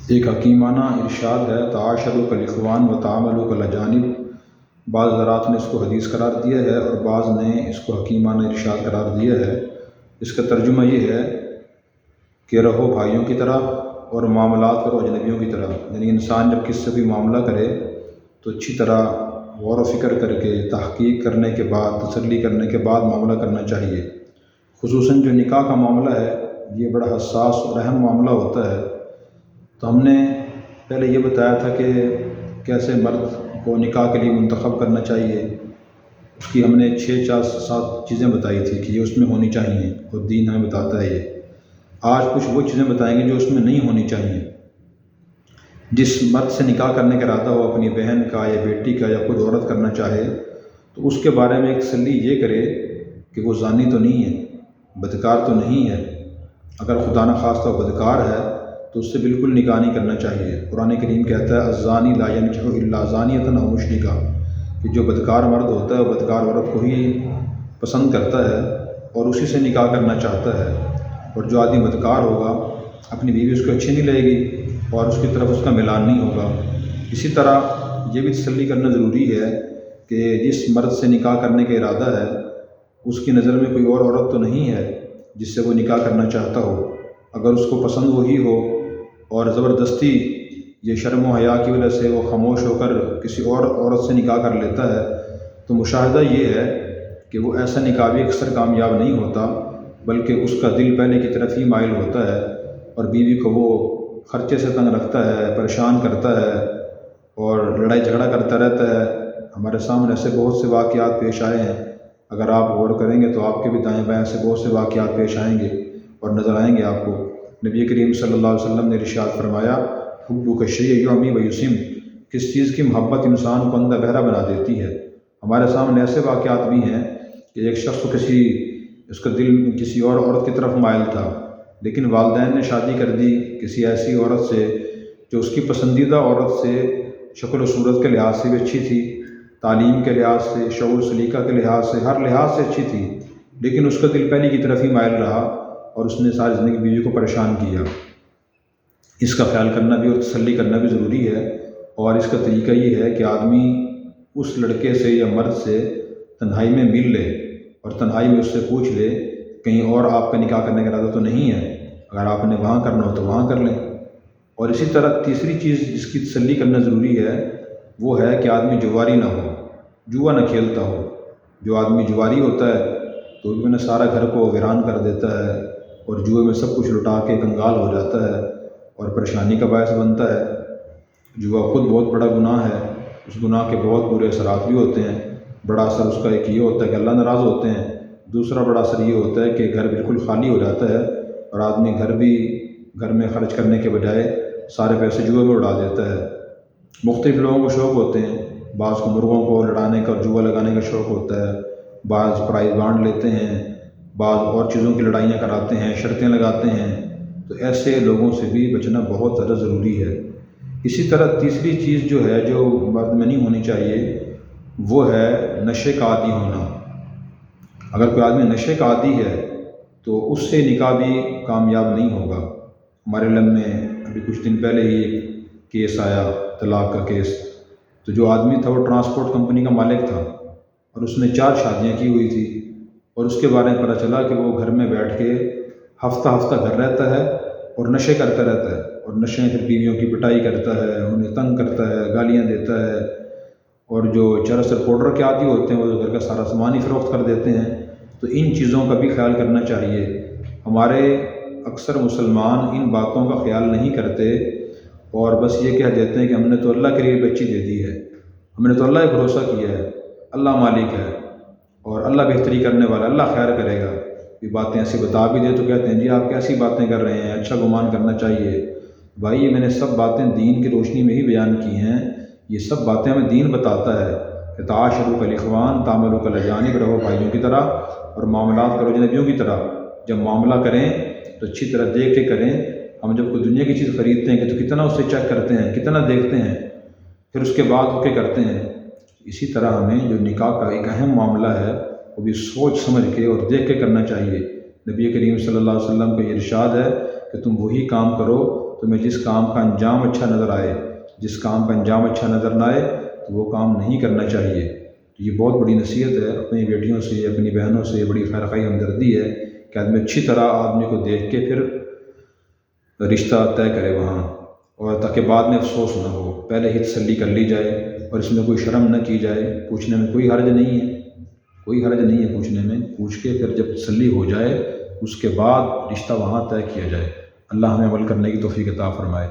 ایک حکیمانہ ارشاد ہے، تعاشروا کالاخوان و تعاملوا کالاجانب۔ بعض حضرات نے اس کو حدیث قرار دیا ہے اور بعض نے اس کو حکیمانہ ارشاد قرار دیا ہے۔ اس کا ترجمہ یہ ہے کہ رہو بھائیوں کی طرح اور معاملات کرو اجنبیوں کی طرح، یعنی انسان جب کس سے بھی معاملہ کرے تو اچھی طرح غور و فکر کر کے تحقیق کرنے کے بعد، تسلی کرنے کے بعد معاملہ کرنا چاہیے۔ خصوصاً جو نکاح کا معاملہ ہے یہ بڑا حساس اور اہم معاملہ ہوتا ہے۔ تو ہم نے پہلے یہ بتایا تھا کہ کیسے مرد کو نکاح کے لیے منتخب کرنا چاہیے، اس کی ہم نے 6-7 چیزیں بتائی تھی کہ یہ اس میں ہونی چاہیے اور دین ہمیں بتاتا ہے یہ۔ آج کچھ وہ چیزیں بتائیں گے جو اس میں نہیں ہونی چاہیے۔ جس مرد سے نکاح کرنے کا ارادہ ہو، اپنی بہن کا یا بیٹی کا یا خود عورت کرنا چاہے، تو اس کے بارے میں ایک تسلی یہ کرے کہ وہ زانی تو نہیں ہے، بدکار تو نہیں ہے۔ اگر خدا نخواستہ بدکار ہے تو اس سے بالکل نکاح نہیں کرنا چاہیے۔ قرآن کریم کہتا ہے الزانی لا ینکح الا زانیۃ او مشرکہ، کہ جو بدکار مرد ہوتا ہے وہ بدکار عورت کو ہی پسند کرتا ہے اور اسی سے نکاح کرنا چاہتا ہے، اور جو آدمی بدکار ہوگا اپنی بیوی اس کو اچھی نہیں لگے گی اور اس کی طرف اس کا میلان نہیں ہوگا۔ اسی طرح یہ بھی تسلی کرنا ضروری ہے کہ جس مرد سے نکاح کرنے کا ارادہ ہے اس کی نظر میں کوئی اور عورت تو نہیں ہے جس سے وہ نکاح کرنا چاہتا ہو۔ اگر اس کو پسند وہی ہو اور زبردستی یہ شرم و حیا کی وجہ سے وہ خاموش ہو کر کسی اور عورت سے نکاح کر لیتا ہے تو مشاہدہ یہ ہے کہ وہ ایسا نکاح بھی اکثر کامیاب نہیں ہوتا، بلکہ اس کا دل پہلے کی طرف ہی مائل ہوتا ہے اور بیوی کو وہ خرچے سے تنگ رکھتا ہے، پریشان کرتا ہے اور لڑائی جھگڑا کرتا رہتا ہے۔ ہمارے سامنے ایسے بہت سے واقعات پیش آئے ہیں، اگر آپ غور کریں گے تو آپ کے بھی دائیں بائیں سے بہت سے واقعات پیش آئیں گے اور نظر آئیں گے آپ کو۔ نبی کریم صلی اللہ علیہ وسلم نے ارشاد فرمایا حب الشیء یعمی و یسم، کس چیز کی محبت انسان کو اندھا بہرا بنا دیتی ہے۔ ہمارے سامنے ایسے واقعات بھی ہیں کہ ایک شخص کو اس کا دل کسی اور عورت کی طرف مائل تھا، لیکن والدین نے شادی کر دی کسی ایسی عورت سے جو اس کی پسندیدہ عورت سے شکل و صورت کے لحاظ سے بھی اچھی تھی، تعلیم کے لحاظ سے، شعور سلیقہ کے لحاظ سے، ہر لحاظ سے اچھی تھی، لیکن اس کا دل پہلی کی طرف ہی مائل رہا اور اس نے ساری زندگی بیوی کو پریشان کیا۔ اس کا خیال کرنا بھی اور تسلی کرنا بھی ضروری ہے، اور اس کا طریقہ یہ ہے کہ آدمی اس لڑکے سے یا مرد سے تنہائی میں مل لے اور تنہائی میں اس سے پوچھ لے کہیں اور آپ کا نکاح کرنے کا ارادہ تو نہیں ہے، اگر آپ نے وہاں کرنا ہو تو وہاں کر لیں۔ اور اسی طرح تیسری چیز جس کی تسلی کرنا ضروری ہے وہ ہے کہ آدمی جواری نہ ہو، جوا نہ کھیلتا ہو۔ جو آدمی جواری ہوتا ہے تو وہ سارا گھر کو ویران کر دیتا ہے اور جوئے میں سب کچھ لٹا کے کنگال ہو جاتا ہے اور پریشانی کا باعث بنتا ہے۔ جوا خود بہت بڑا گناہ ہے، اس گناہ کے بہت برے اثرات بھی ہوتے ہیں۔ بڑا اثر اس کا ایک یہ ہوتا ہے کہ اللہ ناراض ہوتے ہیں، دوسرا بڑا اثر یہ ہوتا ہے کہ گھر بالکل خالی ہو جاتا ہے اور آدمی گھر میں خرچ کرنے کے بجائے سارے پیسے جوئے میں اڑا دیتا ہے۔ مختلف لوگوں کو شوق ہوتے ہیں، بعض کو مرغوں کو لڑانے کا اور جوا لگانے کا شوق ہوتا ہے، بعض پرائز بانڈ لیتے ہیں، بعض اور چیزوں کی لڑائیاں کراتے ہیں، شرطیں لگاتے ہیں۔ تو ایسے لوگوں سے بھی بچنا بہت زیادہ ضروری ہے۔ اسی طرح تیسری چیز جو ہے جو مرد میں نہیں ہونی چاہیے وہ ہے نشے کا عادی ہونا۔ اگر کوئی آدمی نشے کا عادی ہے تو اس سے نکاح بھی کامیاب نہیں ہوگا۔ ہمارے علم میں ابھی کچھ دن پہلے ہی ایک کیس آیا، طلاق کا کیس۔ تو جو آدمی تھا وہ ٹرانسپورٹ کمپنی کا مالک تھا اور اس نے 4 شادیاں کی ہوئی تھی، اور اس کے بارے میں پتہ چلا کہ وہ گھر میں بیٹھ کے ہفتہ ہفتہ گھر رہتا ہے اور نشے کرتا رہتا ہے، اور نشے میں پھر بیویوں کی پٹائی کرتا ہے، انہیں تنگ کرتا ہے، گالیاں دیتا ہے، اور جو چرس اور پاؤڈر کے عادی ہوتے ہیں وہ گھر کا سارا سامان ہی فروخت کر دیتے ہیں۔ تو ان چیزوں کا بھی خیال کرنا چاہیے۔ ہمارے اکثر مسلمان ان باتوں کا خیال نہیں کرتے اور بس یہ کہہ دیتے ہیں کہ ہم نے تو اللہ کے لیے بچی دے دی ہے، ہم نے تو اللہ پہ بھروسہ کیا ہے، اللہ مالک ہے اور اللہ بہتری کرنے والا، اللہ خیر کرے گا۔ یہ باتیں ایسی بتا بھی دے تو کہتے ہیں جی آپ کیسی باتیں کر رہے ہیں، اچھا گمان کرنا چاہیے۔ بھائی یہ میں نے سب باتیں دین کی روشنی میں ہی بیان کی ہیں، یہ سب باتیں ہمیں دین بتاتا ہے کہ تعاشروا کالاخوان تعاملوا کالاجانب، رہو بھائیوں کی طرح اور معاملات کرو اجنبیوں کی طرح۔ جب معاملہ کریں تو اچھی طرح دیکھ کے کریں۔ ہم جب کوئی دنیا کی چیز خریدتے ہیں تو کتنا اسے چیک کرتے ہیں، کتنا دیکھتے ہیں، پھر اس کے بعد اوکے کرتے ہیں۔ اسی طرح ہمیں جو نکاح کا ایک اہم معاملہ ہے وہ بھی سوچ سمجھ کے اور دیکھ کے کرنا چاہیے۔ نبی کریم صلی اللہ علیہ وسلم کا یہ ارشاد ہے کہ تم وہی کام کرو تمہیں جس کام کا انجام اچھا نظر آئے، جس کام کا انجام اچھا نظر نہ آئے تو وہ کام نہیں کرنا چاہیے۔ تو یہ بہت بڑی نصیحت ہے اپنی بیٹیوں سے، اپنی بہنوں سے، بڑی خیر خواہی ہمدردی ہے کہ آدمی اچھی طرح آدمی کو دیکھ کے پھر رشتہ طے کرے وہاں، اور تاکہ بعد میں افسوس نہ ہو، پہلے ہی تسلی کر لی جائے اور اس میں کوئی شرم نہ کی جائے۔ پوچھنے میں کوئی حرج نہیں ہے، کوئی حرج نہیں ہے پوچھنے میں، پوچھ کے پھر جب تسلی ہو جائے اس کے بعد رشتہ وہاں طے کیا جائے۔ اللہ ہمیں عمل کرنے کی توفیق عطا فرمائے۔